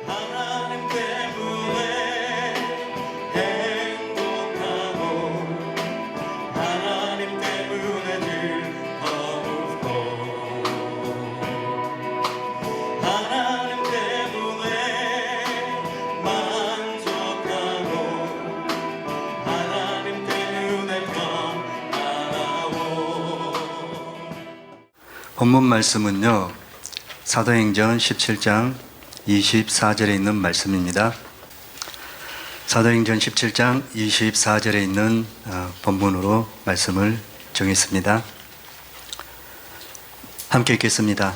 하나님 때문에 행복하고 하나님 때문에 즐겁고 하나님 때문에 만족하고 하나님 때문에 평안하고. 본문 말씀은요, 사도행전 17장 24절에 있는 말씀입니다. 사도행전 17장 24절에 있는 본문으로 말씀을 정했습니다. 함께 읽겠습니다.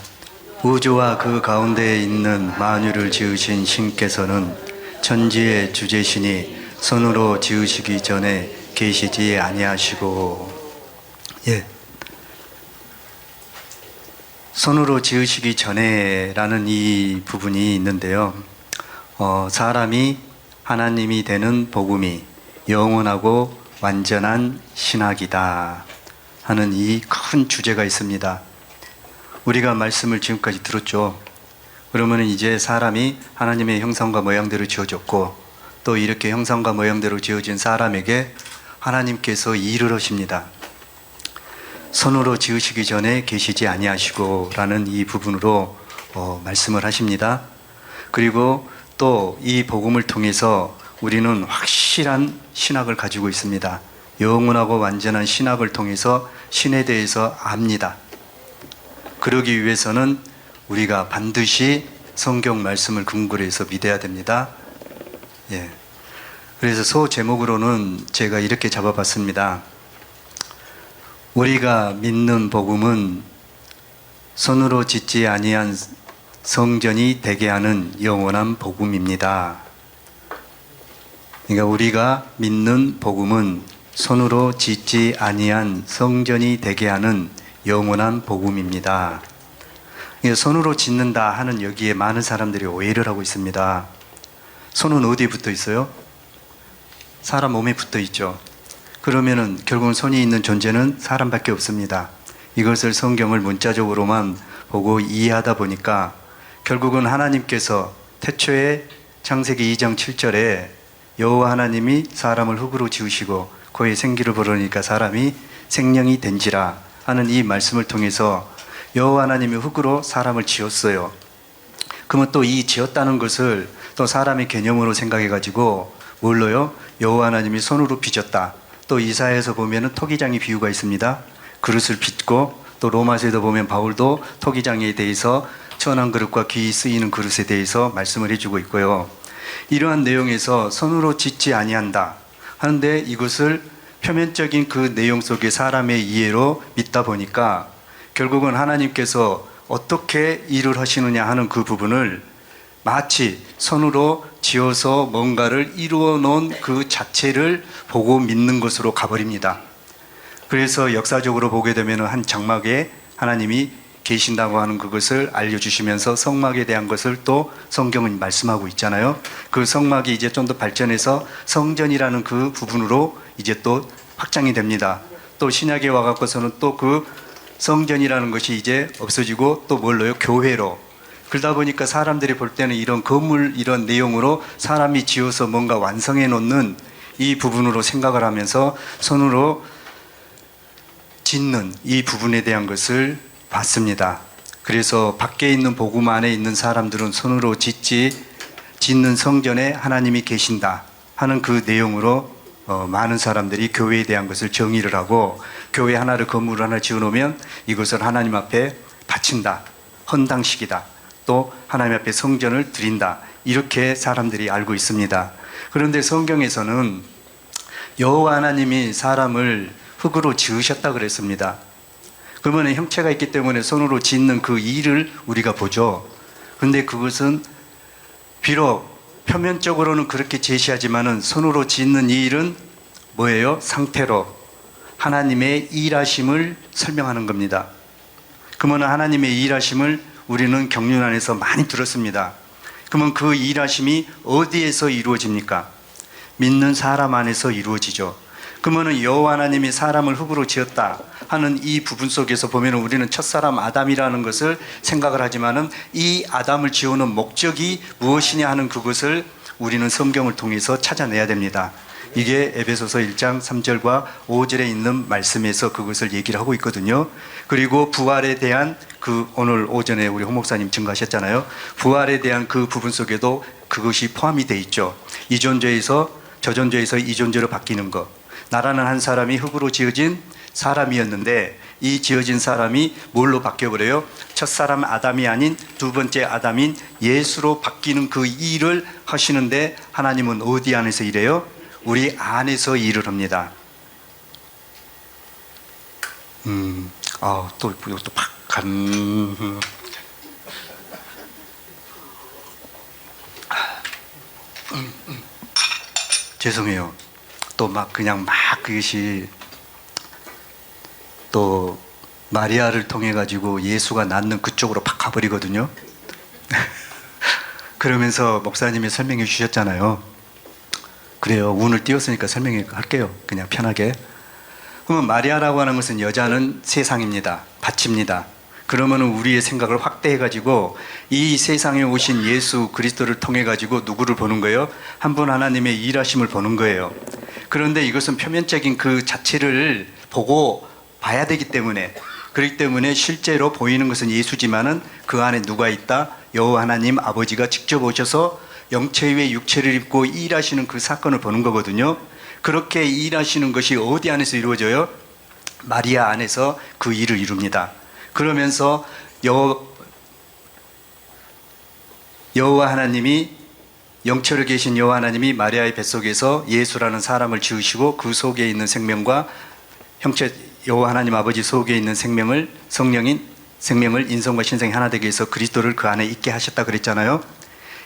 우주와 그 가운데에 있는 만유를 지으신 신께서는 천지의 주제시니 손으로 지으시기 전에 계시지 아니하시고. 손으로 지으시기 전에 라는 이 부분이 있는데요. 사람이 하나님이 되는 복음이 영원하고 완전한 신학이다 하는 이 큰 주제가 있습니다. 우리가 말씀을 지금까지 들었죠. 그러면 이제 사람이 하나님의 형상과 모양대로 지어졌고, 또 이렇게 형상과 모양대로 지어진 사람에게 하나님께서 일을 하십니다. 손으로 지으시기 전에 계시지 아니하시고 라는 이 부분으로 말씀을 하십니다. 그리고 또 이 복음을 통해서 우리는 확실한 신학을 가지고 있습니다. 영원하고 완전한 신학을 통해서 신에 대해서 압니다. 그러기 위해서는 우리가 반드시 성경 말씀을 근거로 해서 믿어야 됩니다. 그래서 소 제목으로는 제가 이렇게 잡아봤습니다. 우리가 믿는 복음은 손으로 짓지 아니한 성전이 되게 하는 영원한 복음입니다. 그러니까 우리가 믿는 복음은 손으로 짓지 아니한 성전이 되게 하는 영원한 복음입니다. 손으로 짓는다 하는 여기에 많은 사람들이 오해를 하고 있습니다. 손은 어디에 붙어 있어요? 사람 몸에 붙어 있죠. 그러면은 결국은 손이 있는 존재는 사람밖에 없습니다. 이것을 성경을 문자적으로만 보고 이해하다 보니까 결국은 하나님께서 태초에 창세기 2장 7절에 여호와 하나님이 사람을 흙으로 지으시고 그의 생기를 불어넣으니까 사람이 생명이 된지라 하는 이 말씀을 통해서 여호와 하나님이 흙으로 사람을 지었어요. 그러면 또 이 지었다는 것을 또 사람의 개념으로 생각해 가지고 뭘로요? 여호와 하나님이 손으로 빚었다. 또 이사야에서 보면은 토기장의 비유가 있습니다. 그릇을 빚고, 또 로마서에도 보면 바울도 토기장에 대해서 천한 그릇과 귀 쓰이는 그릇에 대해서 말씀을 해주고 있고요. 이러한 내용에서 손으로 짓지 아니한다 하는데 이것을 표면적인 그 내용 속에 사람의 이해로 믿다 보니까 결국은 하나님께서 어떻게 일을 하시느냐 하는 그 부분을 마치 손으로 지어서 뭔가를 이루어 놓은 그 자체를 보고 믿는 것으로 가버립니다. 그래서 역사적으로 보게 되면 한 장막에 하나님이 계신다고 하는 그것을 알려주시면서 성막에 대한 것을 또 성경은 말씀하고 있잖아요. 그 성막이 이제 좀 더 발전해서 성전이라는 그 부분으로 이제 또 확장이 됩니다. 또 신약에 와갖고서는 또 그 성전이라는 것이 이제 없어지고 또 뭘로요? 교회로. 그러다 보니까 사람들이 볼 때는 이런 건물 이런 내용으로 사람이 지어서 뭔가 완성해 놓는 이 부분으로 생각을 하면서 손으로 짓는 이 부분에 대한 것을 봤습니다. 그래서 밖에 있는 복음 안에 있는 사람들은 손으로 짓는 성전에 하나님이 계신다 하는 그 내용으로 많은 사람들이 교회에 대한 것을 정의를 하고, 교회 하나를 건물을 하나 지어놓으면 이것을 하나님 앞에 바친다, 헌당식이다, 또 하나님 앞에 성전을 드린다, 이렇게 사람들이 알고 있습니다. 그런데 성경에서는 여호와 하나님이 사람을 흙으로 지으셨다 그랬습니다. 그러면 형체가 있기 때문에 손으로 짓는 그 일을 우리가 보죠. 그런데 그것은 비록 표면적으로는 그렇게 제시하지만은 손으로 짓는 이 일은 뭐예요? 상태로 하나님의 일하심을 설명하는 겁니다. 그러면 하나님의 일하심을 우리는 경륜 안에서 많이 들었습니다. 그러면 그 일하심이 어디에서 이루어집니까? 믿는 사람 안에서 이루어지죠. 그러면은 여호와 하나님이 사람을 흙으로 지었다 하는 이 부분 속에서 보면은 우리는 첫사람 아담이라는 것을 생각을 하지만은 이 아담을 지어놓은 목적이 무엇이냐 하는 그것을 우리는 성경을 통해서 찾아내야 됩니다. 이게 에베소서 1장 3절과 5절에 있는 말씀에서 그것을 얘기를 하고 있거든요. 그리고 부활에 대한 그 오늘 오전에 우리 홍 목사님 증거하셨잖아요. 부활에 대한 그 부분 속에도 그것이 포함이 돼 있죠. 이존재에서 저존재에서 이존재로 바뀌는 것. 나라는 한 사람이 흙으로 지어진 사람이었는데 이 지어진 사람이 뭘로 바뀌어버려요? 첫사람 아담이 아닌 두 번째 아담인 예수로 바뀌는 그 일을 하시는데 하나님은 어디 안에서 일해요? 우리 안에서 일을 합니다. 또 이것도 팍 간. 죄송해요. 또 막 그냥 막 그것이 또 마리아를 통해 가지고 예수가 낳는 그쪽으로 팍 가버리거든요. 그러면서 목사님이 설명해 주셨잖아요. 그래요. 운을 띄웠으니까 설명할게요. 그냥 편하게. 그러면 마리아라고 하는 것은 여자는 세상입니다. 받칩니다. 그러면 우리의 생각을 확대해 가지고 이 세상에 오신 예수 그리스도를 통해 가지고 누구를 보는 거예요? 한 분 하나님의 일하심을 보는 거예요. 그런데 이것은 표면적인 그 자체를 보고 봐야 되기 때문에, 그렇기 때문에 실제로 보이는 것은 예수지만은 그 안에 누가 있다? 여호와 하나님 아버지가 직접 오셔서 영체 위에 육체를 입고 일하시는 그 사건을 보는 거거든요. 그렇게 일하시는 것이 어디 안에서 이루어져요? 마리아 안에서 그 일을 이룹니다. 그러면서 여호와 하나님이 영체로 계신 여호와 하나님이 마리아의 뱃속에서 예수라는 사람을 지으시고 그 속에 있는 생명과 형체 여호와 하나님 아버지 속에 있는 생명을 성령인 생명을 인성과 신성이 하나 되게 해서 그리스도를 그 안에 있게 하셨다 그랬잖아요.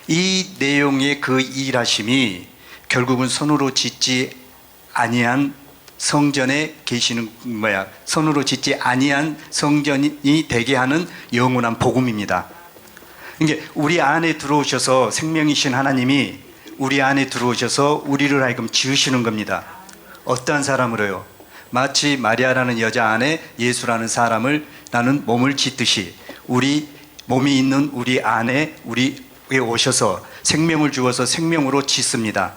이 내용의 그 일하심이 결국은 손으로 짓지 아니한 성전에 계시는 손으로 짓지 아니한 성전이 되게 하는 영원한 복음입니다. 이게 우리 안에 들어오셔서 생명이신 하나님이 우리 안에 들어오셔서 우리를 하여금 지으시는 겁니다. 어떠한 사람으로요? 마치 마리아라는 여자 안에 예수라는 사람을 나는 몸을 짓듯이 우리 몸이 있는 우리 안에 우리에 오셔서 생명을 주어서 생명으로 짓습니다.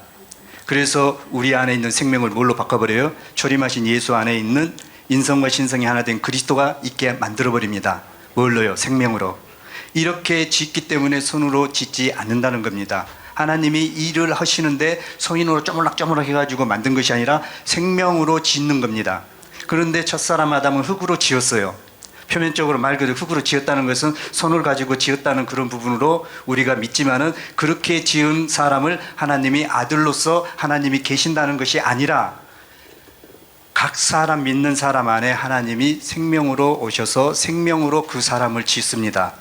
그래서 우리 안에 있는 생명을 뭘로 바꿔버려요? 초림하신 예수 안에 있는 인성과 신성이 하나 된 그리스도가 있게 만들어버립니다. 뭘로요? 생명으로. 이렇게 짓기 때문에 손으로 짓지 않는다는 겁니다. 하나님이 일을 하시는데 손으로 쪼물락쪼물락 해가지고 만든 것이 아니라 생명으로 짓는 겁니다. 그런데 첫사람 아담은 흙으로 지었어요. 표면적으로 말 그대로 흙으로 지었다는 것은 손을 가지고 지었다는 그런 부분으로 우리가 믿지만은 그렇게 지은 사람을 하나님이 아들로서 하나님이 계신다는 것이 아니라 각 사람 믿는 사람 안에 하나님이 생명으로 오셔서 생명으로 그 사람을 짓습니다.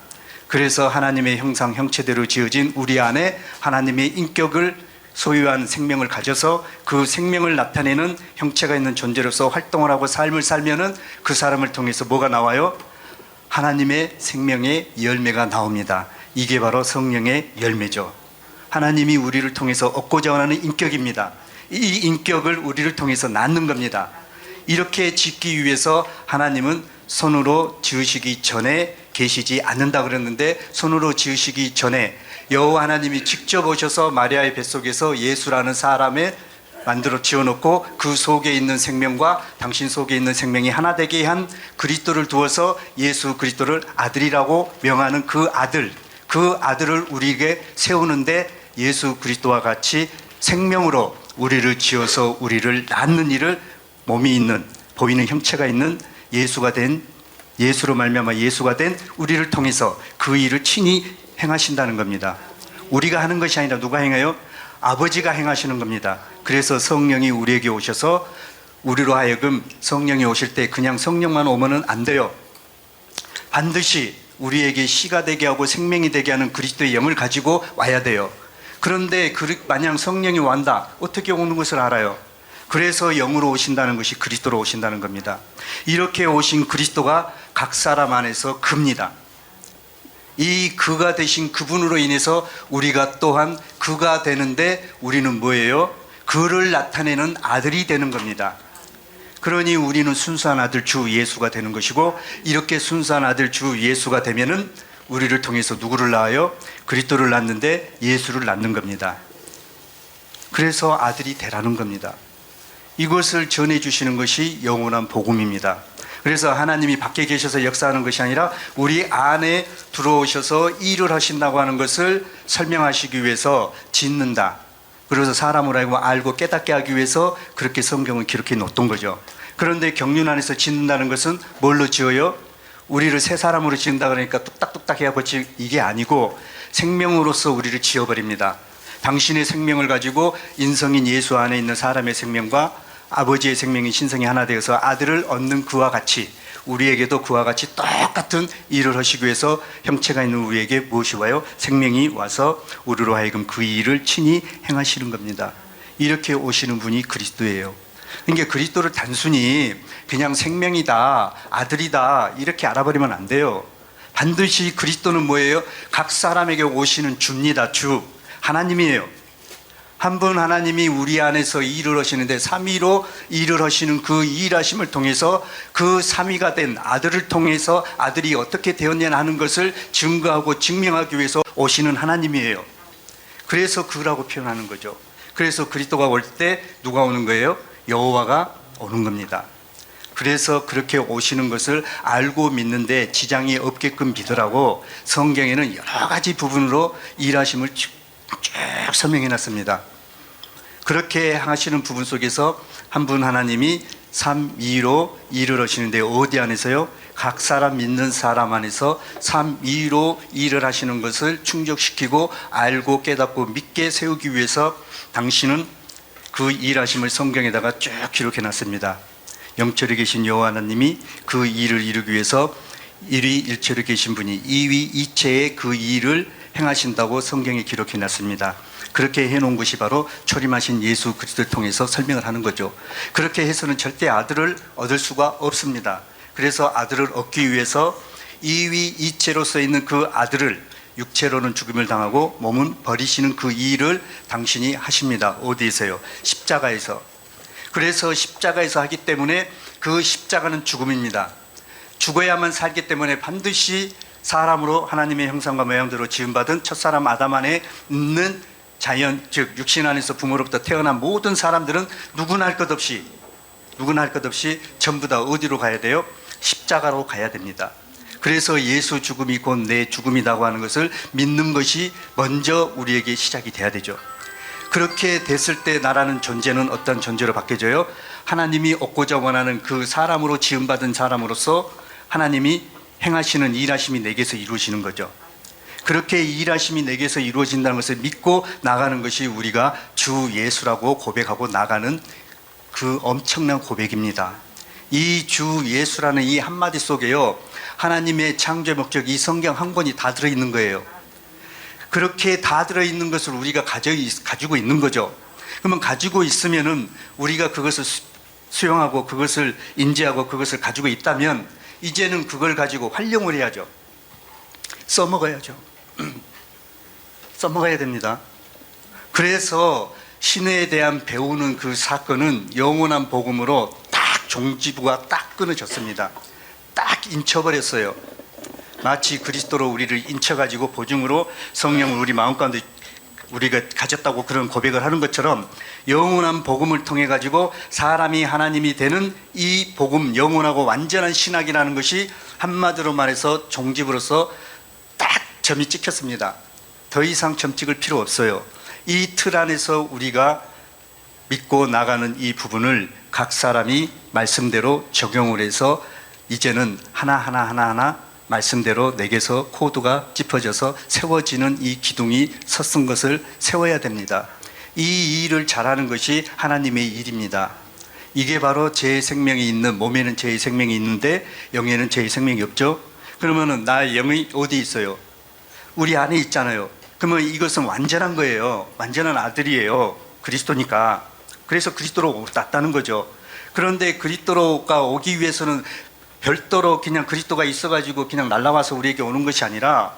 그래서 하나님의 형상 형체대로 지어진 우리 안에 하나님의 인격을 소유한 생명을 가져서 그 생명을 나타내는 형체가 있는 존재로서 활동을 하고 삶을 살면은 그 사람을 통해서 뭐가 나와요? 하나님의 생명의 열매가 나옵니다. 이게 바로 성령의 열매죠. 하나님이 우리를 통해서 얻고자 하는 인격입니다. 이 인격을 우리를 통해서 낳는 겁니다. 이렇게 짓기 위해서 하나님은 손으로 지으시기 전에 계시지 않는다 그랬는데 손으로 지으시기 전에 여호와 하나님이 직접 오셔서 마리아의 뱃속에서 예수라는 사람을 만들어 지어놓고 그 속에 있는 생명과 당신 속에 있는 생명이 하나 되게 한 그리스도를 두어서 예수 그리스도를 아들이라고 명하는 그 아들을 우리에게 세우는데 예수 그리스도와 같이 생명으로 우리를 지어서 우리를 낳는 일을 몸이 있는 보이는 형체가 있는 예수가 된 예수로 말미암아 예수가 된 우리를 통해서 그 일을 친히 행하신다는 겁니다. 우리가 하는 것이 아니라 누가 행해요? 아버지가 행하시는 겁니다. 그래서 성령이 우리에게 오셔서 우리로 하여금 성령이 오실 때 그냥 성령만 오면은 안 돼요. 반드시 우리에게 씨가 되게 하고 생명이 되게 하는 그리스도의 영을 가지고 와야 돼요. 그런데 만약 성령이 완다 어떻게 오는 것을 알아요? 그래서 영으로 오신다는 것이 그리스도로 오신다는 겁니다. 이렇게 오신 그리스도가 각 사람 안에서 큽니다. 이 그가 되신 그분으로 인해서 우리가 또한 그가 되는데 우리는 뭐예요? 그를 나타내는 아들이 되는 겁니다. 그러니 우리는 순수한 아들 주 예수가 되는 것이고, 이렇게 순수한 아들 주 예수가 되면은 우리를 통해서 누구를 낳아요? 그리스도를 낳는데 예수를 낳는 겁니다. 그래서 아들이 되라는 겁니다. 이것을 전해주시는 것이 영원한 복음입니다. 그래서 하나님이 밖에 계셔서 역사하는 것이 아니라 우리 안에 들어오셔서 일을 하신다고 하는 것을 설명하시기 위해서 짓는다. 그래서 사람을 알고 깨닫게 하기 위해서 그렇게 성경을 기록해 놓았던 거죠. 그런데 경륜 안에서 짓는다는 것은 뭘로 지어요? 우리를 새 사람으로 지은다 그러니까 뚝딱뚝딱 해야 고치, 이게 아니고 생명으로서 우리를 지어버립니다. 당신의 생명을 가지고 인성인 예수 안에 있는 사람의 생명과 아버지의 생명인 신성이 하나 되어서 아들을 얻는 그와 같이, 우리에게도 그와 같이 똑같은 일을 하시기 위해서 형체가 있는 우리에게 무엇이 와요? 생명이 와서 우리로 하여금 그 일을 친히 행하시는 겁니다. 이렇게 오시는 분이 그리스도예요. 그러니까 그리스도를 단순히 그냥 생명이다, 아들이다 이렇게 알아버리면 안 돼요. 반드시 그리스도는 뭐예요? 각 사람에게 오시는 주입니다. 주, 하나님이에요. 한 분 하나님이 우리 안에서 일을 하시는데, 삼위로 일을 하시는 그 일하심을 통해서 그 삼위가 된 아들을 통해서 아들이 어떻게 되었냐 하는 것을 증거하고 증명하기 위해서 오시는 하나님이에요. 그래서 그라고 표현하는 거죠. 그래서 그리스도가 올 때 누가 오는 거예요? 여호와가 오는 겁니다. 그래서 그렇게 오시는 것을 알고 믿는데 지장이 없게끔 믿으라고 성경에는 여러 가지 부분으로 일하심을 쭉 설명해 놨습니다. 그렇게 하시는 부분 속에서 한 분 하나님이 삼위로 일을 하시는데, 어디 안에서요? 각 사람 믿는 사람 안에서 삼위로 일을 하시는 것을 충족시키고 알고 깨닫고 믿게 세우기 위해서 당신은 그 일하심을 성경에다가 쭉 기록해 놨습니다. 영철에 계신 여호와 하나님이 그 일을 이루기 위해서 일위일체로 계신 분이 이위이체의 그 일을 행하신다고 성경에 기록해 놨습니다. 그렇게 해놓은 것이 바로 초림하신 예수 그리스도를 통해서 설명을 하는 거죠. 그렇게 해서는 절대 아들을 얻을 수가 없습니다. 그래서 아들을 얻기 위해서 이위이체로서 있는 그 아들을, 육체로는 죽음을 당하고 몸은 버리시는 그 일을 당신이 하십니다. 어디에서요? 십자가에서. 그래서 십자가에서 하기 때문에 그 십자가는 죽음입니다. 죽어야만 살기 때문에 반드시 사람으로 하나님의 형상과 모양대로 지음받은 첫사람 아담 안에 있는 자연, 즉 육신 안에서 부모로부터 태어난 모든 사람들은 누구나 할 것 없이 전부 다 어디로 가야 돼요? 십자가로 가야 됩니다. 그래서 예수 죽음이 곧 내 죽음이라고 하는 것을 믿는 것이 먼저 우리에게 시작이 돼야 되죠. 그렇게 됐을 때 나라는 존재는 어떤 존재로 바뀌어져요? 하나님이 얻고자 원하는 그 사람으로 지음받은 사람으로서 하나님이 행하시는 일하심이 내게서 이루어지는 거죠. 그렇게 일하심이 내게서 이루어진다는 것을 믿고 나가는 것이 우리가 주 예수라고 고백하고 나가는 그 엄청난 고백입니다. 이 주 예수라는 이 한마디 속에요, 하나님의 창조의 목적, 이 성경 한 권이 다 들어있는 거예요. 그렇게 다 들어있는 것을 우리가 가지고 있는 거죠. 그러면 가지고 있으면은 우리가 그것을 수용하고 그것을 인지하고 그것을 가지고 있다면 이제는 그걸 가지고 활용을 해야죠. 써먹어야죠. 써먹어야 됩니다. 그래서 신에 대한 배우는 그 사건은 영원한 복음으로 딱 종지부가 딱 끊어졌습니다. 딱 인쳐버렸어요. 마치 그리스도로 우리를 인쳐가지고 보증으로 성령을 우리 마음 가운데 우리가 가졌다고 그런 고백을 하는 것처럼 영원한 복음을 통해 가지고 사람이 하나님이 되는 이 복음, 영원하고 완전한 신학이라는 것이 한마디로 말해서 종지부로서 딱 점이 찍혔습니다. 더 이상 점 찍을 필요 없어요. 이 틀 안에서 우리가 믿고 나가는 이 부분을 각 사람이 말씀대로 적용을 해서 이제는 하나하나 말씀대로 내게서 코드가 짚어져서 세워지는 이 기둥이 섰은 것을 세워야 됩니다. 이 일을 잘하는 것이 하나님의 일입니다. 이게 바로 제 생명이 있는, 몸에는 제 생명이 있는데 영에는 제 생명이 없죠. 그러면은 나의 영이 어디 있어요? 우리 안에 있잖아요. 그러면 이것은 완전한 거예요. 완전한 아들이에요. 그리스도니까. 그래서 그리스도로 왔다는 거죠. 그런데 그리스도가 오기 위해서는 별도로 그냥 그리스도가 있어가지고 그냥 날라와서 우리에게 오는 것이 아니라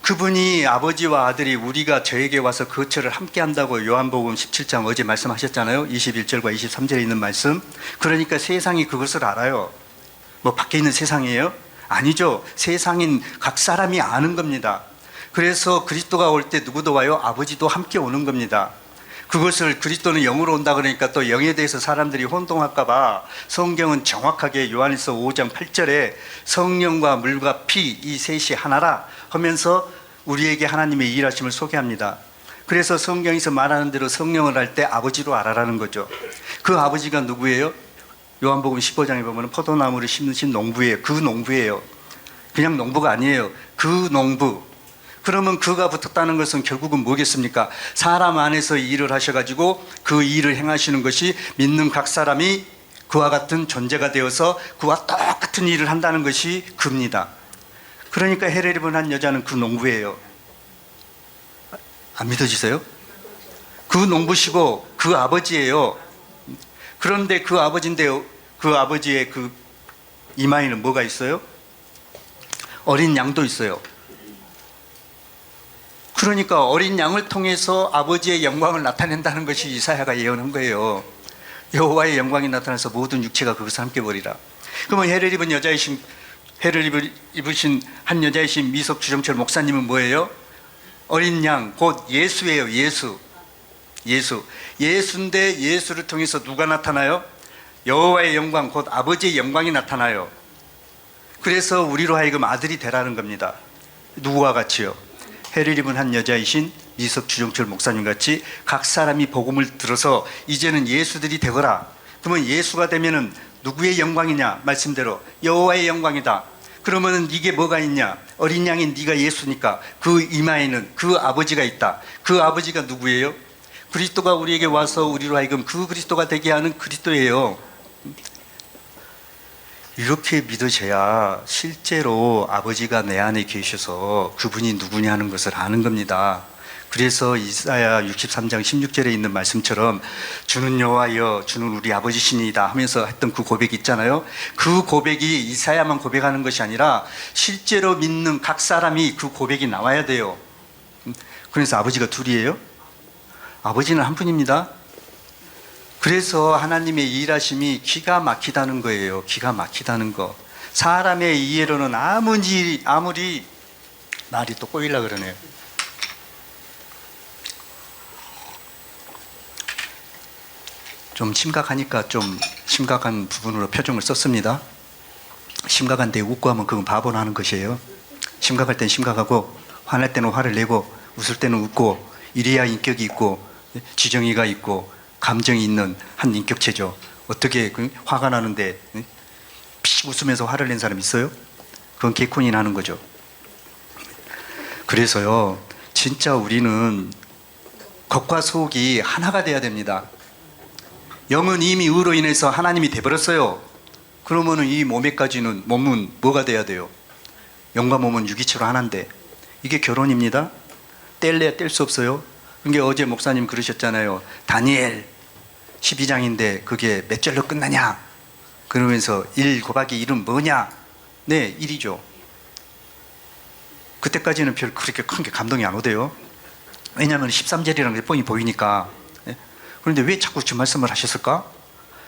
그분이 아버지와 아들이 우리가 저에게 와서 거처를 함께 한다고 요한복음 17장 어제 말씀하셨잖아요. 21절과 23절에 있는 말씀. 그러니까 세상이 그것을 알아요. 뭐 밖에 있는 세상이에요? 아니죠. 세상인 각 사람이 아는 겁니다. 그래서 그리스도가 올 때 누구도 와요? 아버지도 함께 오는 겁니다. 그것을 그리스도는 영으로 온다 그러니까 또 영에 대해서 사람들이 혼동할까 봐 성경은 정확하게 요한일서 5장 8절에 성령과 물과 피 이 셋이 하나라 하면서 우리에게 하나님의 일하심을 소개합니다. 그래서 성경에서 말하는 대로 성령을 할 때 아버지로 알아라는 거죠. 그 아버지가 누구예요? 요한복음 15장에 보면 포도나무를 심으신 농부예요. 그 농부예요. 그냥 농부가 아니에요. 그 농부. 그러면 그가 붙었다는 것은 결국은 뭐겠습니까? 사람 안에서 일을 하셔가지고 그 일을 행하시는 것이 믿는 각 사람이 그와 같은 존재가 되어서 그와 똑같은 일을 한다는 것이 그입니다. 그러니까 해를 입은 한 여자는 그 농부예요. 안 믿어지세요? 그 농부시고 그 아버지예요. 그런데 그 아버지인데요, 그 아버지의 그 이마에는 뭐가 있어요? 어린 양도 있어요. 그러니까 어린 양을 통해서 아버지의 영광을 나타낸다는 것이 이사야가 예언한 거예요. 여호와의 영광이 나타나서 모든 육체가 그것을 함께 보리라. 그러면 해를 입으신 한 여자이신 미석 주정철 목사님은 뭐예요? 어린 양, 곧 예수예요. 예수인데 예수를 통해서 누가 나타나요? 여호와의 영광, 곧 아버지의 영광이 나타나요. 그래서 우리로 하여금 아들이 되라는 겁니다. 누구와 같이요? 해를 입은 한 여자이신 미석 주정철 목사님 같이 각 사람이 복음을 들어서 이제는 예수들이 되거라. 그러면 예수가 되면은 누구의 영광이냐? 말씀대로 여호와의 영광이다. 그러면은 이게 뭐가 있냐? 어린 양인 네가 예수니까 그 이마에는 그 아버지가 있다. 그 아버지가 누구예요? 그리스도가 우리에게 와서 우리로 하여금 그 그리스도가 되게 하는 그리스도예요. 이렇게 믿으셔야 실제로 아버지가 내 안에 계셔서 그분이 누구냐 하는 것을 아는 겁니다. 그래서 이사야 63장 16절에 있는 말씀처럼 주는 여호와여 주는 우리 아버지시니이다 하면서 했던 그 고백이 있잖아요. 그 고백이 이사야만 고백하는 것이 아니라 실제로 믿는 각 사람이 그 고백이 나와야 돼요. 그래서 아버지가 둘이에요? 아버지는 한 분입니다. 그래서 하나님의 일하심이 기가 막히다는 거예요. 기가 막히다는 거. 사람의 이해로는 아무리 말이 또 꼬이려 그러네요. 좀 심각하니까 좀 심각한 부분으로 표정을 썼습니다. 심각한데 웃고 하면 그건 바보나 하는 것이에요. 심각할 땐 심각하고 화날 때는 화를 내고 웃을 때는 웃고 이래야 인격이 있고 지정의가 있고 감정이 있는 한 인격체죠. 어떻게 화가 나는데 픽 웃으면서 화를 낸 사람 있어요? 그건 개콘이 나는 거죠. 그래서요, 진짜 우리는 겉과 속이 하나가 돼야 됩니다. 영은 이미 의로 인해서 하나님이 돼버렸어요. 그러면은 이 몸에까지는 몸은 뭐가 돼야 돼요? 영과 몸은 유기체로 하나인데 이게 결혼입니다. 뗄래야 뗄 수 없어요. 그게 어제 목사님 그러셨잖아요. 다니엘 12장인데 그게 몇 절로 끝나냐? 그러면서 1 곱하기 1은 뭐냐? 네, 1이죠. 그때까지는 별 그렇게 큰 게 감동이 안 오대요. 왜냐하면 13절이라는 게 뻔히 보이니까. 그런데 왜 자꾸 그 말씀을 하셨을까?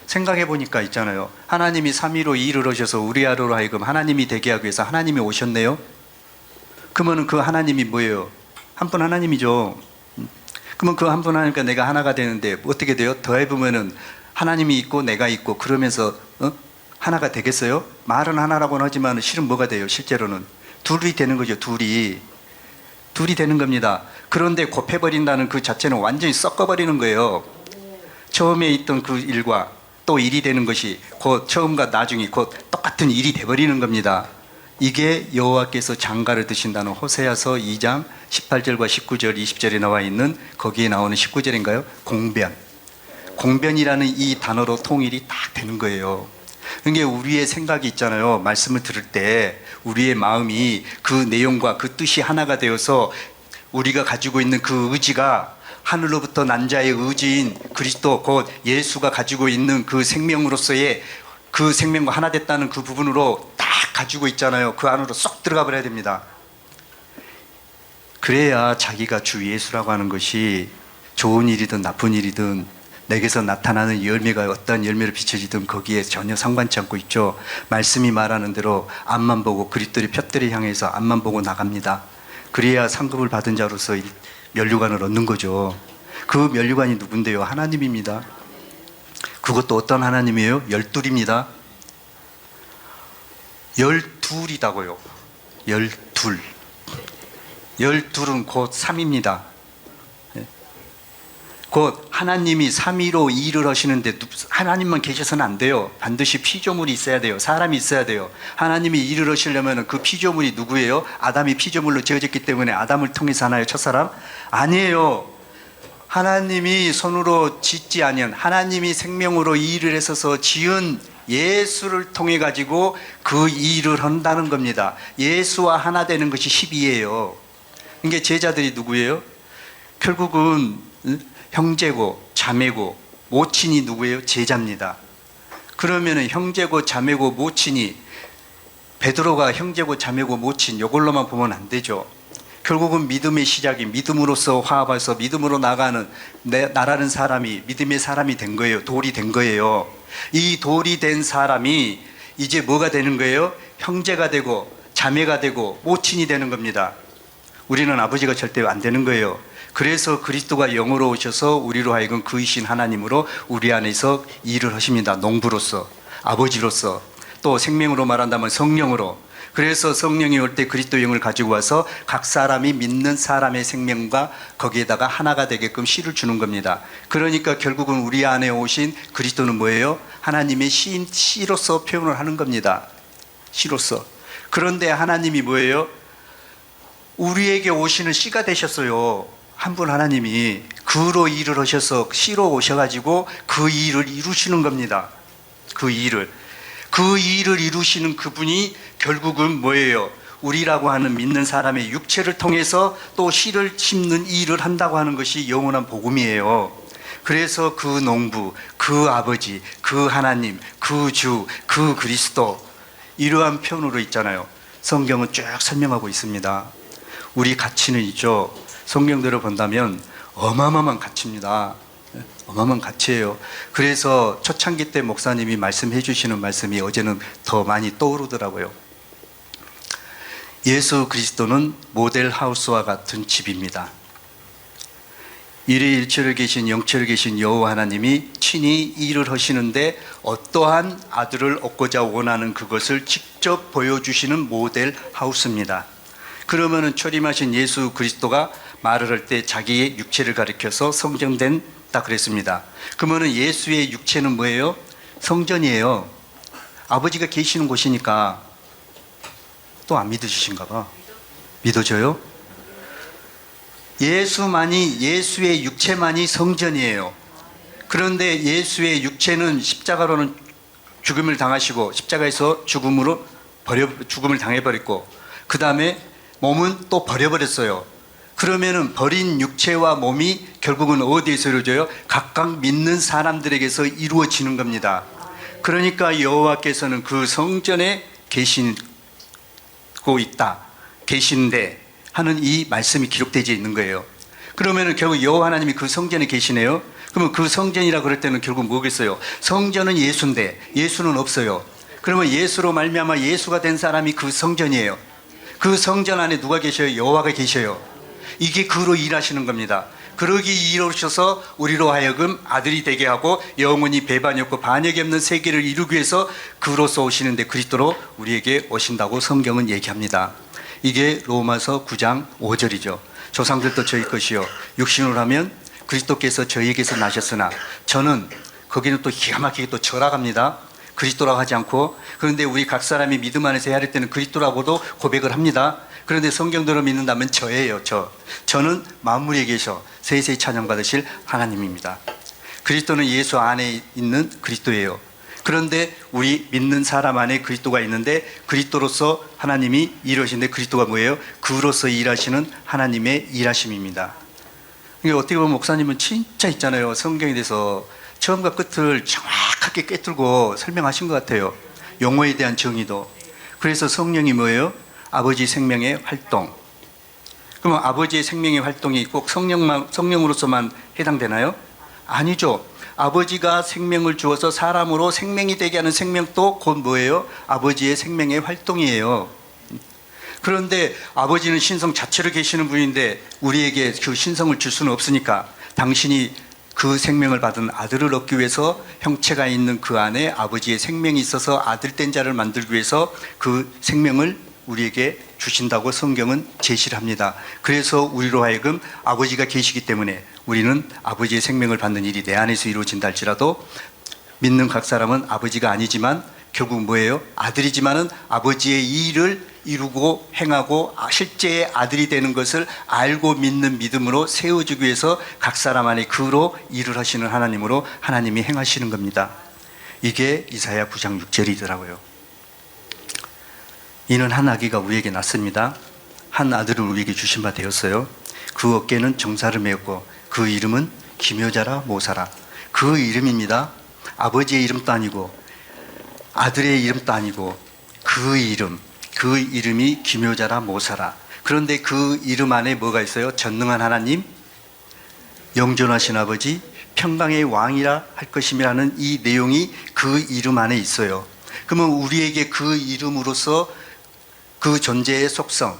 생각해 보니까 있잖아요. 하나님이 3위로 일을 하셔서 우리 하루로 하여금 하나님이 되게 하기 위해서 하나님이 오셨네요. 그러면 그 하나님이 뭐예요? 한 분 하나님이죠. 그러면 그 한 분 하니까 내가 하나가 되는데 어떻게 돼요? 더해보면은 하나님이 있고 내가 있고 그러면서 하나가 되겠어요? 말은 하나라고는 하지만 실은 뭐가 돼요? 실제로는 둘이 되는 거죠. 둘이 되는 겁니다. 그런데 곱해버린다는 그 자체는 완전히 섞어버리는 거예요. 처음에 있던 그 일과 또 일이 되는 것이 곧 처음과 나중이 곧 똑같은 일이 돼버리는 겁니다. 이게 여호와께서 장가를 드신다는 호세아서 2장 18절과 19절 20절에 나와 있는 거기에 나오는 19절인가요? 공변이라는 이 단어로 통일이 딱 되는 거예요. 그게 우리의 생각이 있잖아요. 말씀을 들을 때 우리의 마음이 그 내용과 그 뜻이 하나가 되어서 우리가 가지고 있는 그 의지가 하늘로부터 난 자의 의지인 그리스도 곧 예수가 가지고 있는 그 생명으로서의 그 생명과 하나 됐다는 그 부분으로 딱 가지고 있잖아요. 그 안으로 쏙 들어가 버려야 됩니다. 그래야 자기가 주 예수라고 하는 것이 좋은 일이든 나쁜 일이든 내게서 나타나는 열매가 어떤 열매를 비춰지든 거기에 전혀 상관치 않고 있죠. 말씀이 말하는 대로 앞만 보고 그리스도의 푯대를 향해서 앞만 보고 나갑니다. 그래야 상급을 받은 자로서 이 면류관을 얻는 거죠. 그 면류관이 누군데요? 하나님입니다. 그것도 어떤 하나님이에요? 열둘입니다. 열둘이다고요. 열둘. 열둘은 곧 3입니다. 곧 하나님이 3위로 일을 하시는데 하나님만 계셔서는 안 돼요. 반드시 피조물이 있어야 돼요. 사람이 있어야 돼요. 하나님이 일을 하시려면 그 피조물이 누구예요? 아담이 피조물로 지어졌기 때문에 아담을 통해서 하나요? 첫사람? 아니에요. 하나님이 손으로 짓지 아니한 하나님이 생명으로 일을 했어서 지은 예수를 통해 가지고 그 일을 한다는 겁니다. 예수와 하나 되는 것이 10이에요. 이게 제자들이 누구예요? 결국은 형제고 자매고 모친이 누구예요? 제자입니다. 그러면은 형제고 자매고 모친이 베드로가 형제고 자매고 모친 이걸로만 보면 안 되죠. 결국은 믿음의 시작이 믿음으로써 화합해서 믿음으로 나가는 나라는 사람이 믿음의 사람이 된 거예요. 돌이 된 거예요. 이 돌이 된 사람이 이제 뭐가 되는 거예요? 형제가 되고 자매가 되고 모친이 되는 겁니다. 우리는 아버지가 절대 안 되는 거예요. 그래서 그리스도가 영으로 오셔서 우리로 하여금 그이신 하나님으로 우리 안에서 일을 하십니다. 농부로서, 아버지로서, 또 생명으로 말한다면 성령으로. 그래서 성령이 올 때 그리스도 영을 가지고 와서 각 사람이 믿는 사람의 생명과 거기에다가 하나가 되게끔 씨를 주는 겁니다. 그러니까 결국은 우리 안에 오신 그리스도는 뭐예요? 하나님의 씨로서 표현을 하는 겁니다. 씨로서. 그런데 하나님이 뭐예요? 우리에게 오시는 씨가 되셨어요. 한 분 하나님이 그로 일을 하셔서 씨로 오셔가지고 그 일을 이루시는 겁니다. 그 일을 이루시는 그분이 결국은 뭐예요? 우리라고 하는 믿는 사람의 육체를 통해서 또 씨를 심는 일을 한다고 하는 것이 영원한 복음이에요. 그래서 그 농부, 그 아버지, 그 하나님, 그 주, 그 그리스도 이러한 표현으로 있잖아요. 성경은 쭉 설명하고 있습니다. 우리 가치는 있죠. 성경대로 본다면 어마어마한 가치입니다. 어마어마한 가치예요. 그래서 초창기 때 목사님이 말씀해 주시는 말씀이 어제는 더 많이 떠오르더라고요. 예수 그리스도는 모델 하우스와 같은 집입니다. 일체를 계신 영체를 계신 여호와 하나님이 친히 일을 하시는데 어떠한 아들을 얻고자 원하는 그것을 직접 보여주시는 모델 하우스입니다. 그러면은 초림하신 예수 그리스도가 말을 할 때 자기의 육체를 가리켜서 성전된다 그랬습니다. 그러면은 예수의 육체는 뭐예요? 성전이에요. 아버지가 계시는 곳이니까. 또 안 믿으시신가 봐. 믿어져요? 예수의 육체만이 성전이에요. 그런데 예수의 육체는 십자가로는 죽음을 당하시고 십자가에서 죽음을 당해버렸고 그 다음에 몸은 또 버려버렸어요. 그러면은 버린 육체와 몸이 결국은 어디에서 이루어져요? 각각 믿는 사람들에게서 이루어지는 겁니다. 그러니까 여호와께서는 그 성전에 계신데 하는 이 말씀이 기록되어 있는 거예요. 그러면은 결국 여호와 하나님이 그 성전에 계시네요. 그러면 그 성전이라 그럴 때는 결국 뭐겠어요? 성전은 예수인데 예수는 없어요. 그러면 예수로 말미암아 예수가 된 사람이 그 성전이에요. 그 성전 안에 누가 계셔요? 여호와가 계셔요. 이게 그로 일하시는 겁니다. 그러기 이루셔서 우리로 하여금 아들이 되게 하고 영원히 배반이 없고 반역이 없는 세계를 이루기 위해서 그로서 오시는데 그리스도로 우리에게 오신다고 성경은 얘기합니다. 이게 로마서 9장 5절이죠. 조상들도 저희 것이요 육신으로 하면 그리스도께서 저희에게서 나셨으나 저는 거기는 또 기가 막히게 또 절하갑니다. 그리스도라고 하지 않고. 그런데 우리 각 사람이 믿음 안에서 해야 할 때는 그리스도라고도 고백을 합니다. 그런데 성경대로 믿는다면 저예요. 저는 만물에 계셔 세세히 찬양받으실 하나님입니다. 그리스도는 예수 안에 있는 그리스도예요. 그런데 우리 믿는 사람 안에 그리스도가 있는데 그리스도로서 하나님이 일하시는데 그리스도가 뭐예요? 그로서 일하시는 하나님의 일하심입니다. 이게 어떻게 보면 목사님은 진짜 있잖아요. 성경에 대해서 처음과 끝을 정확하게 꿰뚫고 설명하신 것 같아요. 용어에 대한 정의도. 그래서 성령이 뭐예요? 아버지 생명의 활동. 그러면 아버지의 생명의 활동이 꼭 성령으로서만 해당되나요? 아니죠. 아버지가 생명을 주어서 사람으로 생명이 되게 하는 생명도 곧 뭐예요? 아버지의 생명의 활동이에요. 그런데 아버지는 신성 자체로 계시는 분인데 우리에게 그 신성을 줄 수는 없으니까 당신이 그 생명을 받은 아들을 얻기 위해서 형체가 있는 그 안에 아버지의 생명이 있어서 아들된 자를 만들기 위해서 그 생명을 우리에게 주신다고 성경은 제시를 합니다. 그래서 우리로 하여금 아버지가 계시기 때문에 우리는 아버지의 생명을 받는 일이 내 안에서 이루어진다 할지라도 믿는 각 사람은 아버지가 아니지만 결국 뭐예요? 아들이지만은 아버지의 이 일을 이루고 행하고 실제의 아들이 되는 것을 알고 믿는 믿음으로 세워주기 위해서 각 사람 안에 그로 일을 하시는 하나님으로 하나님이 행하시는 겁니다. 이게 이사야 9장 6절이더라고요. 이는 한 아기가 우리에게 낳습니다. 한 아들을 우리에게 주신 바 되었어요. 그 어깨는 정사를 메었고 그 이름은 기묘자라 모사라. 그 이름입니다. 아버지의 이름도 아니고 아들의 이름도 아니고 그 이름이 기묘자라 모사라. 그런데 그 이름 안에 뭐가 있어요? 전능한 하나님, 영존하신 아버지, 평강의 왕이라 할 것임이라는 이 내용이 그 이름 안에 있어요. 그러면 우리에게 그 이름으로서 그 존재의 속성,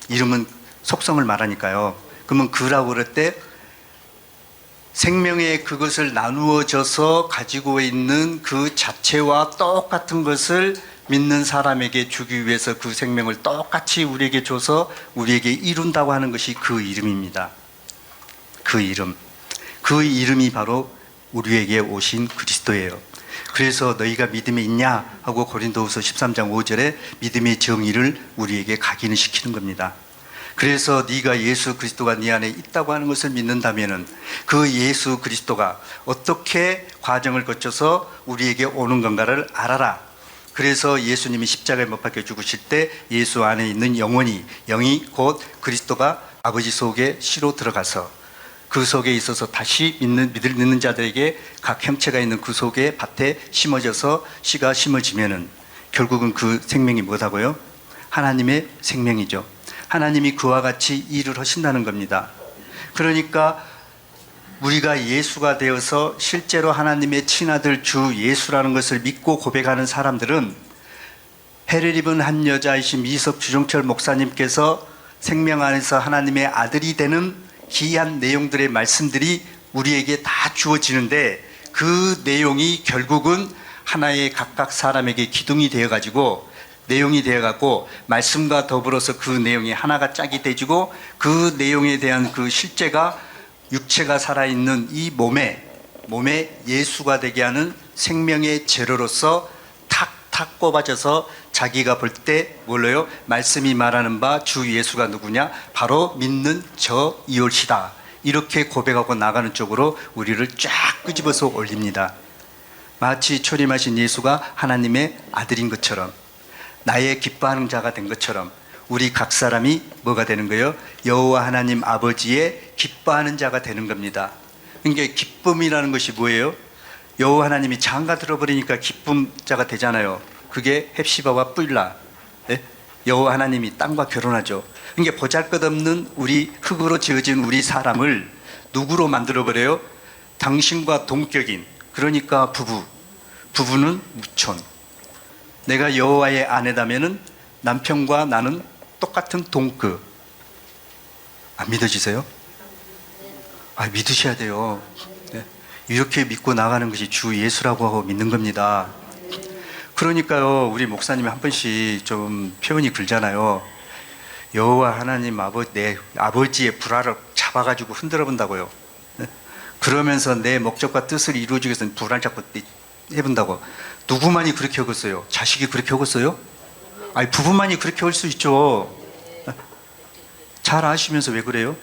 이름은 속성을 말하니까요. 그러면 그라고 그럴 때 생명의 그것을 나누어져서 가지고 있는 그 자체와 똑같은 것을 믿는 사람에게 주기 위해서 그 생명을 똑같이 우리에게 줘서 우리에게 이룬다고 하는 것이 그 이름입니다. 그 이름. 그 이름이 바로 우리에게 오신 그리스도예요. 그래서 너희가 믿음이 있냐 하고 고린도후서 13장 5절에 믿음의 정의를 우리에게 각인을 시키는 겁니다. 그래서 네가 예수 그리스도가 네 안에 있다고 하는 것을 믿는다면은 그 예수 그리스도가 어떻게 과정을 거쳐서 우리에게 오는 건가를 알아라. 그래서 예수님이 십자가에 못 박혀 죽으실 때 예수 안에 있는 영이 곧 그리스도가 아버지 속에 씨로 들어가서 그 속에 있어서 다시 믿는 자들에게 각 형체가 있는 그 속에 밭에 심어져서 씨가 심어지면은 결국은 그 생명이 뭐다고요? 하나님의 생명이죠. 하나님이 그와 같이 일을 하신다는 겁니다. 그러니까 우리가 예수가 되어서 실제로 하나님의 친아들 주 예수라는 것을 믿고 고백하는 사람들은 해를 입은 한 여자이신 미석 주종철 목사님께서 생명 안에서 하나님의 아들이 되는 기이한 내용들의 말씀들이 우리에게 다 주어지는데 그 내용이 결국은 하나의 각각 사람에게 기둥이 되어가지고 내용이 되어갖고 말씀과 더불어서 그 내용이 하나가 짝이 돼지고 그 내용에 대한 그 실제가 육체가 살아있는 이 몸에 예수가 되게 하는 생명의 재료로서 탁탁 꼽아져서 자기가 볼 때 뭘로요? 말씀이 말하는 바 주 예수가 누구냐? 바로 믿는 저 이올시다. 이렇게 고백하고 나가는 쪽으로 우리를 쫙 끄집어서 올립니다. 마치 초림하신 예수가 하나님의 아들인 것처럼 나의 기뻐하는 자가 된 것처럼 우리 각 사람이 뭐가 되는 거예요? 여호와 하나님 아버지의 기뻐하는 자가 되는 겁니다. 그러니까 기쁨이라는 것이 뭐예요? 여호와 하나님이 장가 들어버리니까 기쁨자가 되잖아요. 그게 헵시바와 뿔라. 네? 여호와 하나님이 땅과 결혼하죠. 그러니까 보잘것없는 우리 흙으로 지어진 우리 사람을 누구로 만들어버려요? 당신과 동격인, 그러니까 부부는 무촌. 내가 여호와의 아내다면은 남편과 나는 똑같은 동급. 안 믿어지세요? 믿으셔야 돼요. 네. 이렇게 믿고 나가는 것이 주 예수라고 하고 믿는 겁니다. 그러니까요, 우리 목사님이 한 번씩 좀 표현이 굴잖아요. 여호와 하나님 내 아버지의 불화를 잡아가지고 흔들어 본다고요. 네. 그러면서 내 목적과 뜻을 이루어주기 위해서 불화를 잡고 해본다고. 누구만이 그렇게 하겠어요? 자식이 그렇게 하겠어요? 부부만이 그렇게 할 수 있죠. 잘 아시면서 왜 그래요?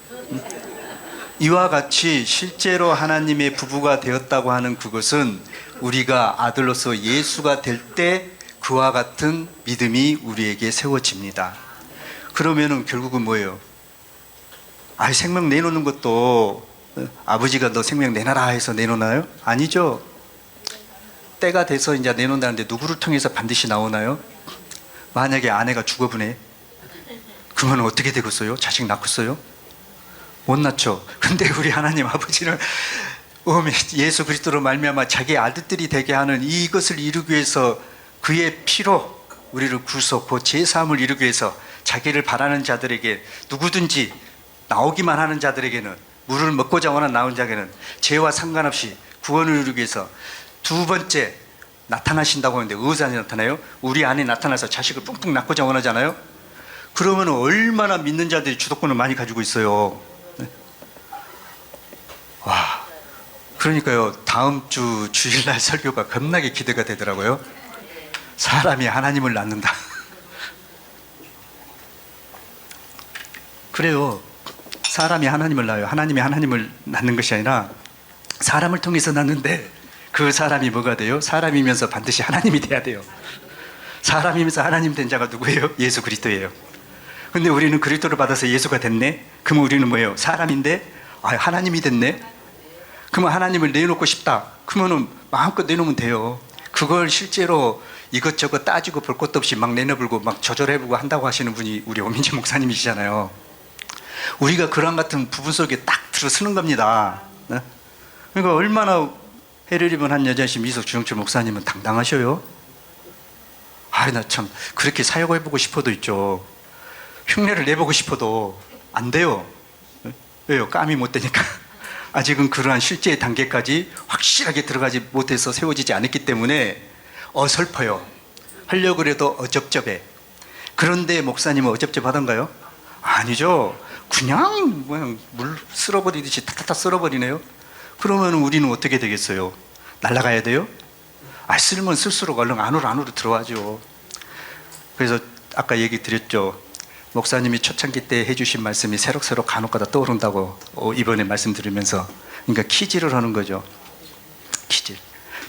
이와 같이 실제로 하나님의 부부가 되었다고 하는 그것은 우리가 아들로서 예수가 될 때 그와 같은 믿음이 우리에게 세워집니다. 그러면은 결국은 뭐예요? 생명 내놓는 것도 아버지가 너 생명 내놔라 해서 내놓나요? 아니죠. 때가 돼서 이제 내놓는다는데 누구를 통해서 반드시 나오나요? 만약에 아내가 죽어보네. 그러면 어떻게 되겠어요? 자식 낳겠어요? 못 낳죠. 근데 우리 하나님 아버지는 예수 그리스도로 말미암아 자기 아들들이 되게 하는 이것을 이루기 위해서 그의 피로 우리를 구속, 그 제3을 이루기 위해서 자기를 바라는 자들에게 누구든지 나오기만 하는 자들에게는 물을 먹고자 원하는 나온 자에게는 죄와 상관없이 구원을 이루기 위해서 두 번째 나타나신다고 하는데 어디서 나타나요? 우리 안에 나타나서 자식을 뿡뿡 낳고자 원하잖아요. 그러면 얼마나 믿는 자들이 주도권을 많이 가지고 있어요. 와, 그러니까요, 다음 주 주일날 설교가 겁나게 기대가 되더라고요. 사람이 하나님을 낳는다. 그래요. 사람이 하나님을 낳아요. 하나님이 하나님을 낳는 것이 아니라 사람을 통해서 낳는데 그 사람이 뭐가 돼요? 사람이면서 반드시 하나님이 돼야 돼요. 사람이면서 하나님 된 자가 누구예요? 예수 그리스도예요. 근데 우리는 그리스도를 받아서 예수가 됐네? 그러면 우리는 뭐예요? 사람인데 하나님이 됐네? 그러면 하나님을 내놓고 싶다. 그러면 마음껏 내놓으면 돼요. 그걸 실제로 이것저것 따지고 볼 것도 없이 막 내려불고 막 조절해보고 한다고 하시는 분이 우리 오민재 목사님이시잖아요. 우리가 그런 같은 부분 속에 딱 들어서는 겁니다. 그러니까 얼마나 해를 입은 한 여자신 미석 주영철 목사님은 당당하셔요. 나 참 그렇게 사역해보고 싶어도 있죠. 흉내를 내보고 싶어도 안 돼요. 왜요? 감이 못 되니까. 아직은 그러한 실제의 단계까지 확실하게 들어가지 못해서 세워지지 않았기 때문에 어설퍼요. 하려고 해도 어접접해. 그런데 목사님은 어접접하던가요? 아니죠. 그냥 물 쓸어버리듯이 타타타 쓸어버리네요. 그러면 우리는 어떻게 되겠어요? 날아가야 돼요? 쓸면 쓸수록 얼른 안으로 들어와죠. 그래서 아까 얘기 드렸죠. 목사님이 초창기 때 해주신 말씀이 새록새록 간혹가다 떠오른다고 이번에 말씀 들으면서, 그러니까 키질을 하는 거죠. 키질.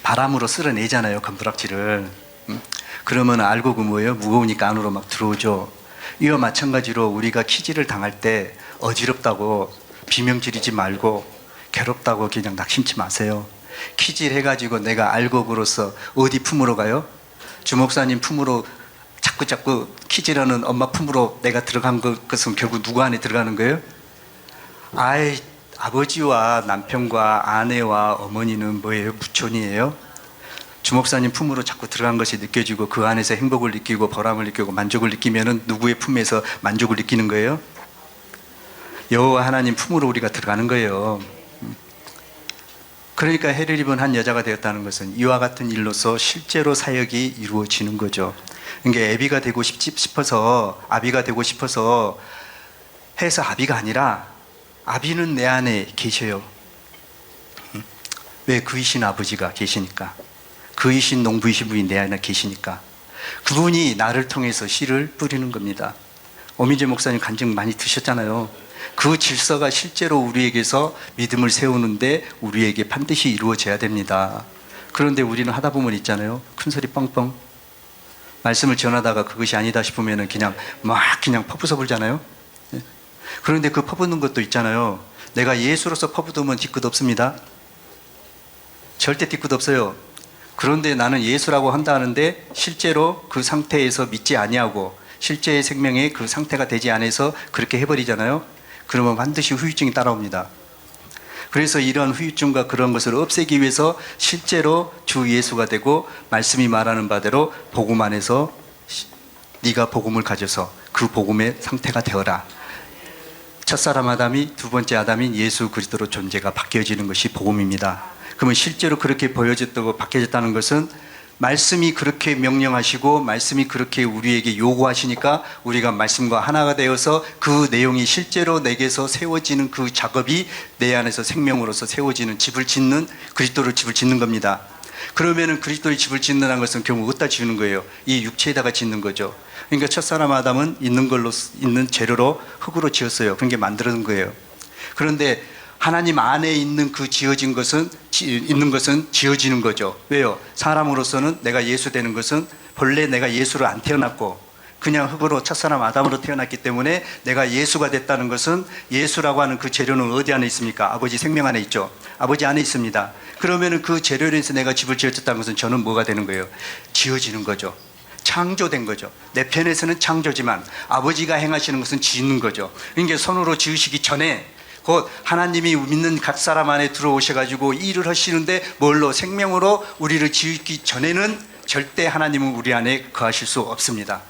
바람으로 쓸어내잖아요, 건드락지를. 그러면 알고 뭐예요? 무거우니까 안으로 막 들어오죠. 이와 마찬가지로 우리가 키질을 당할 때 어지럽다고 비명 지르지 말고 괴롭다고 그냥 낙심치 마세요. 키질 해가지고 내가 알곡으로서 어디 품으로 가요? 주목사님 품으로 자꾸 키질하는 엄마 품으로 내가 들어간 것은 결국 누구 안에 들어가는 거예요? 아버지와 남편과 아내와 어머니는 뭐예요? 무촌이에요? 주목사님 품으로 자꾸 들어간 것이 느껴지고 그 안에서 행복을 느끼고 보람을 느끼고 만족을 느끼면은 누구의 품에서 만족을 느끼는 거예요? 여호와 하나님 품으로 우리가 들어가는 거예요. 그러니까 해를 입은 한 여자가 되었다는 것은 이와 같은 일로서 실제로 사역이 이루어지는 거죠. 그러니까 아비가 되고 싶어서 해서 아비가 아니라 아비는 내 안에 계셔요. 왜? 그이신 아버지가 계시니까. 그이신 농부이신 분이 내 안에 계시니까. 그분이 나를 통해서 씨를 뿌리는 겁니다. 오민재 목사님 간증 많이 드셨잖아요. 그 질서가 실제로 우리에게서 믿음을 세우는데 우리에게 반드시 이루어져야 됩니다. 그런데 우리는 하다 보면 있잖아요. 큰소리 뻥뻥. 말씀을 전하다가 그것이 아니다 싶으면 그냥 퍼부어 불잖아요. 그런데 그 퍼붓는 것도 있잖아요. 내가 예수로서 퍼붓으면 뒤끝 없습니다. 절대 뒤끝 없어요. 그런데 나는 예수라고 한다는데 실제로 그 상태에서 믿지 아니하고 실제의 생명에 그 상태가 되지 않아서 그렇게 해버리잖아요. 그러면 반드시 후유증이 따라옵니다. 그래서 이런 후유증과 그런 것을 없애기 위해서 실제로 주 예수가 되고 말씀이 말하는 바대로 복음 안에서 네가 복음을 가져서 그 복음의 상태가 되어라. 첫사람 아담이 두 번째 아담인 예수 그리스도로 존재가 바뀌어지는 것이 복음입니다. 그러면 실제로 그렇게 보여졌다고 바뀌어졌다는 것은 말씀이 그렇게 명령하시고 말씀이 그렇게 우리에게 요구하시니까 우리가 말씀과 하나가 되어서 그 내용이 실제로 내게서 세워지는 그 작업이 내 안에서 생명으로서 세워지는 집을 짓는 그리스도를 집을 짓는 겁니다. 그러면은 그리스도의 집을 짓는다는 것은 결국 어디다 지우는 거예요? 이 육체에다가 짓는 거죠. 그러니까 첫사람 아담은 있는 재료로 흙으로 지었어요. 그런 게 만들어진 거예요. 그런데 하나님 안에 있는 그 지어진 것은 지어지는 거죠. 왜요? 사람으로서는 내가 예수 되는 것은 본래 내가 예수로 안 태어났고 그냥 흙으로 첫사람 아담으로 태어났기 때문에 내가 예수가 됐다는 것은 예수라고 하는 그 재료는 어디 안에 있습니까? 아버지 생명 안에 있죠. 아버지 안에 있습니다. 그러면은 그 재료로 해서 내가 집을 지어졌다는 것은 저는 뭐가 되는 거예요? 지어지는 거죠. 창조된 거죠. 내 편에서는 창조지만 아버지가 행하시는 것은 짓는 거죠. 그러니까 손으로 지으시기 전에 곧 하나님이 믿는 각 사람 안에 들어오셔가지고 일을 하시는데 뭘로? 생명으로 우리를 지으기 전에는 절대 하나님은 우리 안에 거하실 수 없습니다.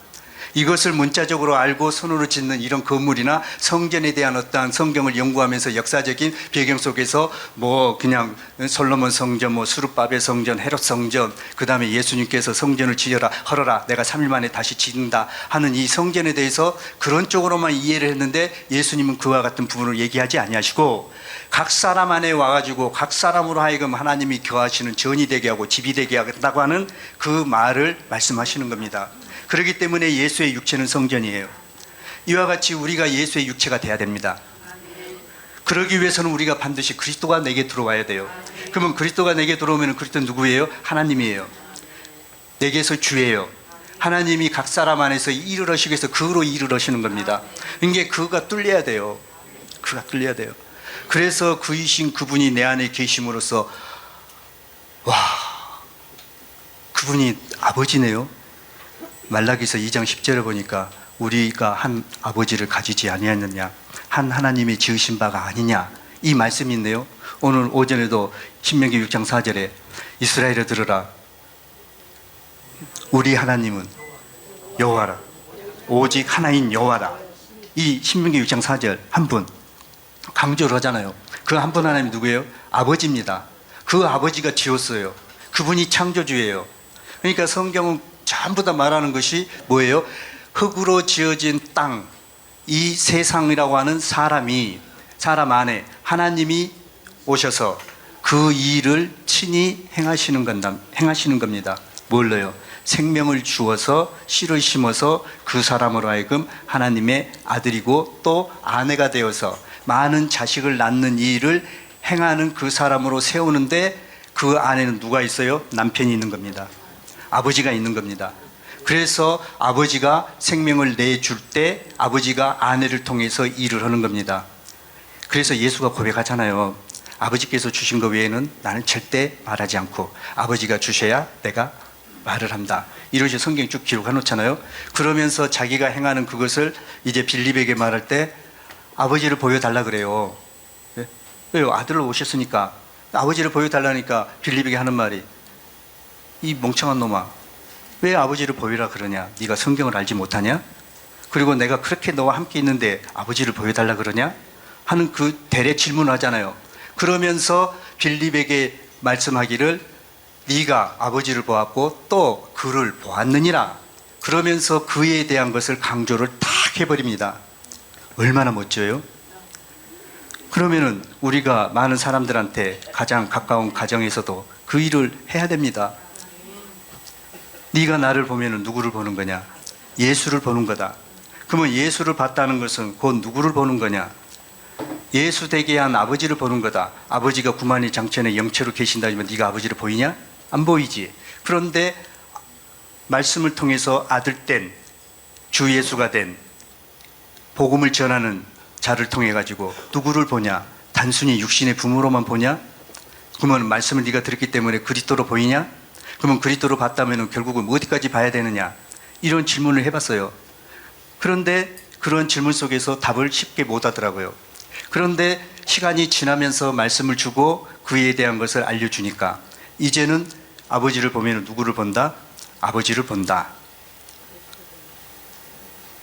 이것을 문자적으로 알고 손으로 짓는 이런 건물이나 성전에 대한 어떠한 성경을 연구하면서 역사적인 배경 속에서 뭐 그냥 솔로몬 성전, 뭐 수르바벨 성전, 헤롯 성전, 그 다음에 예수님께서 성전을 지어라 헐어라 내가 3일 만에 다시 짓는다 하는 이 성전에 대해서 그런 쪽으로만 이해를 했는데 예수님은 그와 같은 부분을 얘기하지 아니하시고 각 사람 안에 와가지고 각 사람으로 하여금 하나님이 거하시는 전이 되게 하고 집이 되게 하겠다고 하는 그 말을 말씀하시는 겁니다. 그렇기 때문에 예수의 육체는 성전이에요. 이와 같이 우리가 예수의 육체가 돼야 됩니다. 그러기 위해서는 우리가 반드시 그리스도가 내게 들어와야 돼요. 그러면 그리스도가 내게 들어오면 그리스도는 누구예요? 하나님이에요. 내게서 주예요. 하나님이 각 사람 안에서 일을 하시기 위해서 그로 일을 하시는 겁니다. 그러니까 그가 뚫려야 돼요. 그가 뚫려야 돼요. 그래서 그이신 그분이 내 안에 계심으로써 와, 그분이 아버지네요. 말라기서 2장 10절에 보니까 우리가 한 아버지를 가지지 아니하느냐, 한 하나님이 지으신 바가 아니냐, 이 말씀이 있네요. 오늘 오전에도 신명기 6장 4절에 이스라엘에 들으라, 우리 하나님은 여호와라, 오직 하나인 여호와라. 이 신명기 6장 4절 한 분 강조를 하잖아요. 그 한 분 하나님이 누구예요? 아버지입니다. 그 아버지가 지었어요. 그분이 창조주예요. 그러니까 성경은 전부 다 말하는 것이 뭐예요? 흙으로 지어진 땅, 이 세상이라고 하는 사람 안에 하나님이 오셔서 그 일을 친히 행하시는 겁니다. 뭘로요? 생명을 주어서 씨를 심어서 그 사람으로 하여금 하나님의 아들이고 또 아내가 되어서 많은 자식을 낳는 이 일을 행하는 그 사람으로 세우는데 그 안에는 누가 있어요? 남편이 있는 겁니다. 아버지가 있는 겁니다. 그래서 아버지가 생명을 내줄 때 아버지가 아내를 통해서 일을 하는 겁니다. 그래서 예수가 고백하잖아요. 아버지께서 주신 것 외에는 나는 절대 말하지 않고 아버지가 주셔야 내가 말을 한다. 이러시 성경에 쭉 기록해 놓잖아요. 그러면서 자기가 행하는 그것을 이제 빌립에게 말할 때 아버지를 보여달라 그래요. 왜요? 아들로 오셨으니까 아버지를 보여달라니까 빌립에게 하는 말이, 이 멍청한 놈아, 왜 아버지를 보이라 그러냐? 네가 성경을 알지 못하냐? 그리고 내가 그렇게 너와 함께 있는데 아버지를 보여달라 그러냐? 하는 그 대례 질문을 하잖아요. 그러면서 빌립에게 말씀하기를 네가 아버지를 보았고 또 그를 보았느니라. 그러면서 그에 대한 것을 강조를 딱 해버립니다. 얼마나 멋져요? 그러면은 우리가 많은 사람들한테 가장 가까운 가정에서도 그 일을 해야 됩니다. 네가 나를 보면 누구를 보는 거냐? 예수를 보는 거다. 그러면 예수를 봤다는 것은 곧 누구를 보는 거냐? 예수 되게 한 아버지를 보는 거다. 아버지가 구만리 장천에 영체로 계신다면 네가 아버지를 보이냐? 안 보이지. 그런데 말씀을 통해서 아들 된 주 예수가 된 복음을 전하는 자를 통해 가지고 누구를 보냐? 단순히 육신의 부모로만 보냐? 그러면 말씀을 네가 들었기 때문에 그리스도로 보이냐? 그러면 그리스도로 봤다면 결국은 어디까지 봐야 되느냐? 이런 질문을 해봤어요. 그런데 그런 질문 속에서 답을 쉽게 못 하더라고요. 그런데 시간이 지나면서 말씀을 주고 그에 대한 것을 알려주니까 이제는 아버지를 보면 누구를 본다? 아버지를 본다.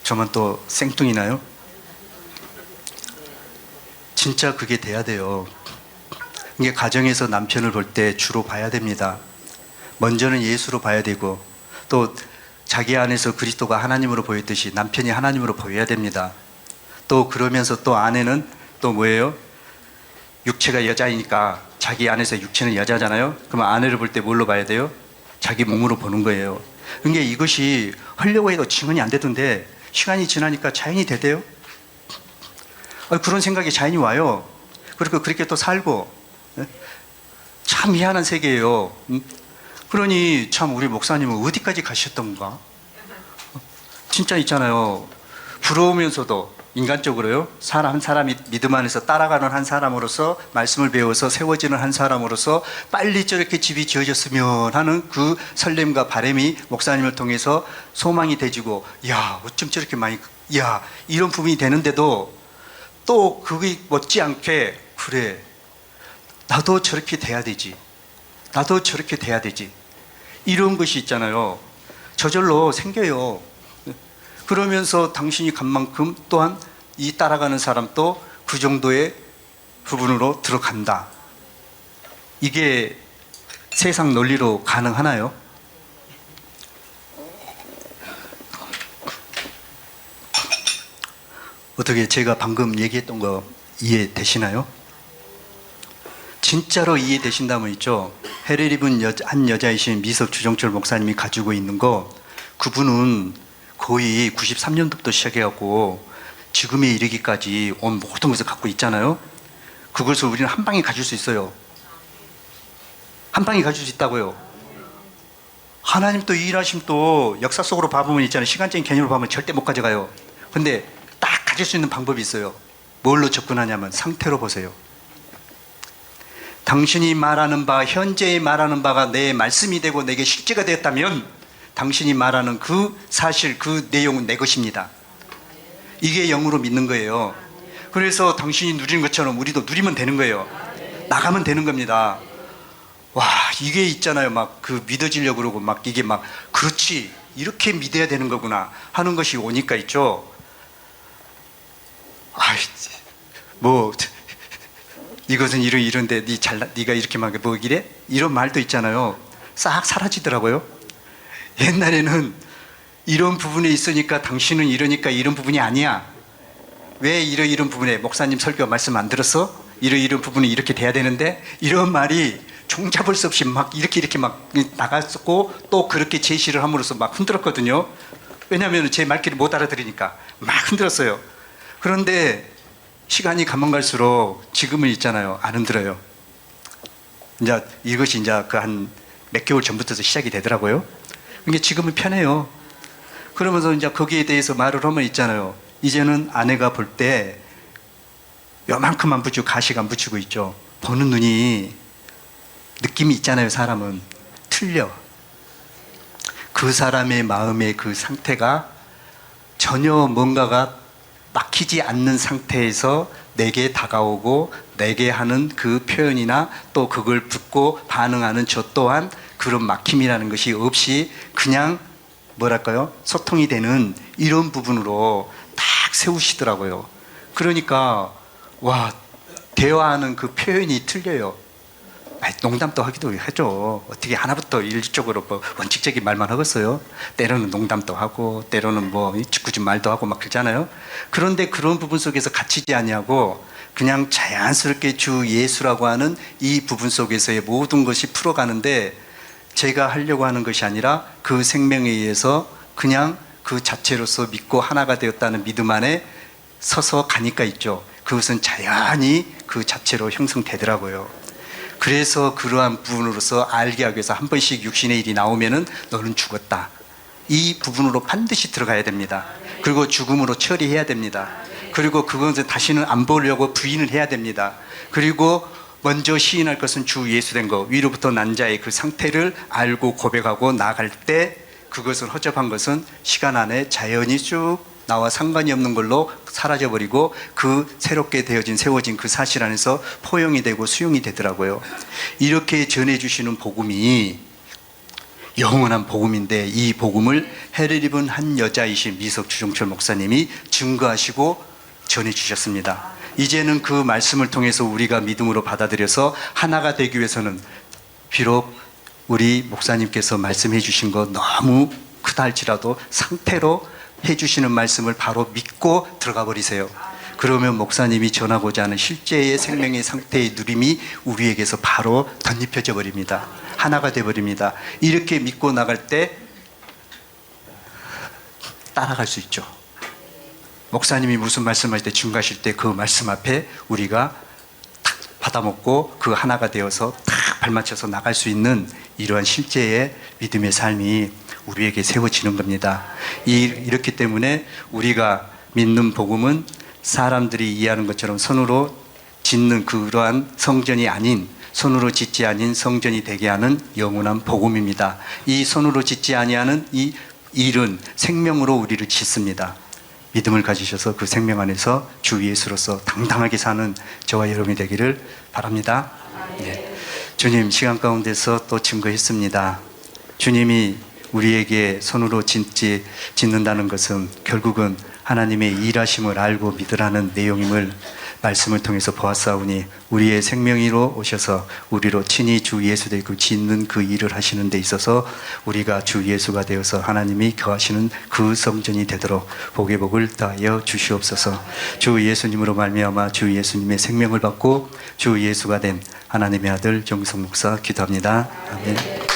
저만 또 생뚱이나요? 진짜 그게 돼야 돼요. 이게 가정에서 남편을 볼 때 주로 봐야 됩니다. 먼저는 예수로 봐야 되고 또 자기 안에서 그리스도가 하나님으로 보였듯이 남편이 하나님으로 보여야 됩니다. 또 그러면서 또 아내는 또 뭐예요? 육체가 여자이니까 자기 안에서 육체는 여자잖아요. 그러면 아내를 볼 때 뭘로 봐야 돼요? 자기 몸으로 보는 거예요. 그러니까 이것이 하려고 해도 증언이 안 되던데 시간이 지나니까 자연이 되대요. 그런 생각이 자연히 와요. 그리고 그렇게 또 살고 참 희한한 세계예요. 그러니 참 우리 목사님은 어디까지 가셨던가? 진짜 있잖아요. 부러우면서도 인간적으로요. 한 사람이 믿음 안에서 따라가는 한 사람으로서 말씀을 배워서 세워지는 한 사람으로서 빨리 저렇게 집이 지어졌으면 하는 그 설렘과 바람이 목사님을 통해서 소망이 되지고, 야, 어쩜 저렇게 많이, 야, 이런 부분이 되는데도 또 그게 못지않게, 그래, 나도 저렇게 돼야 되지. 나도 저렇게 돼야 되지. 이런 것이 있잖아요. 저절로 생겨요. 그러면서 당신이 간 만큼 또한 이 따라가는 사람도 그 정도의 부분으로 들어간다. 이게 세상 논리로 가능하나요? 어떻게 제가 방금 얘기했던 거 이해되시나요? 진짜로 이해되신다면 있죠. 해를 입은 한 여자이신 미석 주정철 목사님이 가지고 있는 거, 그분은 거의 93년도부터 시작해갖고 지금에 이르기까지 온 모든 것을 갖고 있잖아요. 그것을 우리는 한 방에 가질 수 있어요. 한 방에 가질 수 있다고요. 하나님 또 일하심 또 역사 속으로 봐보면 있잖아요. 시간적인 개념으로 보면 절대 못 가져가요. 근데 딱 가질 수 있는 방법이 있어요. 뭘로 접근하냐면 상태로 보세요. 당신이 말하는 바, 현재에 말하는 바가 내 말씀이 되고 내게 실제가 되었다면 당신이 말하는 그 사실, 그 내용은 내 것입니다. 이게 영으로 믿는 거예요. 그래서 당신이 누리는 것처럼 우리도 누리면 되는 거예요. 나가면 되는 겁니다. 와, 이게 있잖아요. 막 그 믿어지려고 그러고 막 이게 막 그렇지, 이렇게 믿어야 되는 거구나 하는 것이 오니까 있죠. 아이, 뭐 이것은 이런데 네가 이렇게 막 뭐 이래? 이런 말도 있잖아요. 싹 사라지더라고요. 옛날에는 이런 부분에 있으니까 당신은 이러니까 이런 부분이 아니야. 왜 이런 부분에 목사님 설교 말씀 안 들었어? 이런 부분이 이렇게 돼야 되는데, 이런 말이 종잡을 수 없이 막 이렇게 막 나갔었고, 또 그렇게 제시를 함으로써 막 흔들었거든요. 왜냐하면 제 말귀를 못 알아들으니까 막 흔들었어요. 그런데 시간이 가면 갈수록 지금은 있잖아요. 안 흔들어요. 이제 이것이 이제 그 한 몇 개월 전부터 시작이 되더라고요. 이게 지금은 편해요. 그러면서 이제 거기에 대해서 말을 하면 있잖아요. 이제는 아내가 볼 때 요만큼 안 붙이고 가식 안 붙이고 있죠. 보는 눈이 느낌이 있잖아요. 사람은 틀려. 그 사람의 마음의 그 상태가 전혀 뭔가가 막히지 않는 상태에서 내게 다가오고 내게 하는 그 표현이나 또 그걸 듣고 반응하는 저 또한 그런 막힘이라는 것이 없이 그냥 뭐랄까요? 소통이 되는 이런 부분으로 딱 세우시더라고요. 그러니까 와, 대화하는 그 표현이 틀려요. 농담도 하기도 하죠. 어떻게 하나부터 일적으로 뭐 원칙적인 말만 하겠어요? 때로는 농담도 하고 때로는 뭐 짓궂은 말도 하고 막 그러잖아요. 그런데 그런 부분 속에서 갇히지 아니하고 그냥 자연스럽게 주 예수라고 하는 이 부분 속에서의 모든 것이 풀어가는데, 제가 하려고 하는 것이 아니라 그 생명에 의해서 그냥 그 자체로서 믿고 하나가 되었다는 믿음 안에 서서 가니까 있죠. 그것은 자연히 그 자체로 형성되더라고요. 그래서 그러한 부분으로서 알게 하기 위해서 한 번씩 육신의 일이 나오면은 너는 죽었다. 이 부분으로 반드시 들어가야 됩니다. 그리고 죽음으로 처리해야 됩니다. 그리고 그것은 다시는 안 보려고 부인을 해야 됩니다. 그리고 먼저 시인할 것은 주 예수 된 것, 위로부터 난 자의 그 상태를 알고 고백하고 나아갈 때 그것은 허접한 것은 시간 안에 자연히 쭉 나와 상관이 없는 걸로 사라져버리고 그 새롭게 되어진 세워진 그 사실 안에서 포용이 되고 수용이 되더라고요. 이렇게 전해주시는 복음이 영원한 복음인데, 이 복음을 해를 입은 한 여자이신 미석 주정철 목사님이 증거하시고 전해주셨습니다. 이제는 그 말씀을 통해서 우리가 믿음으로 받아들여서 하나가 되기 위해서는 비록 우리 목사님께서 말씀해 주신 거 너무 크다 할지라도 상태로 해주시는 말씀을 바로 믿고 들어가 버리세요. 그러면 목사님이 전하고자 하는 실제의 생명의 상태의 누림이 우리에게서 바로 덧입혀져 버립니다. 하나가 돼 버립니다. 이렇게 믿고 나갈 때 따라갈 수 있죠. 목사님이 무슨 말씀할 때 증거하실 때 그 말씀 앞에 우리가 탁 받아먹고 그 하나가 되어서 탁 발맞춰서 나갈 수 있는 이러한 실제의 믿음의 삶이 우리에게 세워지는 겁니다. 이렇기 때문에 우리가 믿는 복음은 사람들이 이해하는 것처럼 손으로 짓는 그러한 성전이 아닌, 손으로 짓지 아닌 성전이 되게 하는 영원한 복음입니다. 이 손으로 짓지 아니하는 이 일은 생명으로 우리를 짓습니다. 믿음을 가지셔서 그 생명 안에서 주 예수로서 당당하게 사는 저와 여러분이 되기를 바랍니다. 네. 주님, 시간 가운데서 또 증거했습니다. 주님이 우리에게 손으로 짓는다는 것은 결국은 하나님의 일하심을 알고 믿으라는 내용임을 말씀을 통해서 보았사오니, 우리의 생명이로 오셔서 우리로 친히 주 예수 되고 짓는 그 일을 하시는 데 있어서 우리가 주 예수가 되어서 하나님이 거하시는 그 성전이 되도록 복의 복을 더하여 주시옵소서. 주 예수님으로 말미암아 주 예수님의 생명을 받고 주 예수가 된 하나님의 아들 정성 목사 기도합니다. 아멘.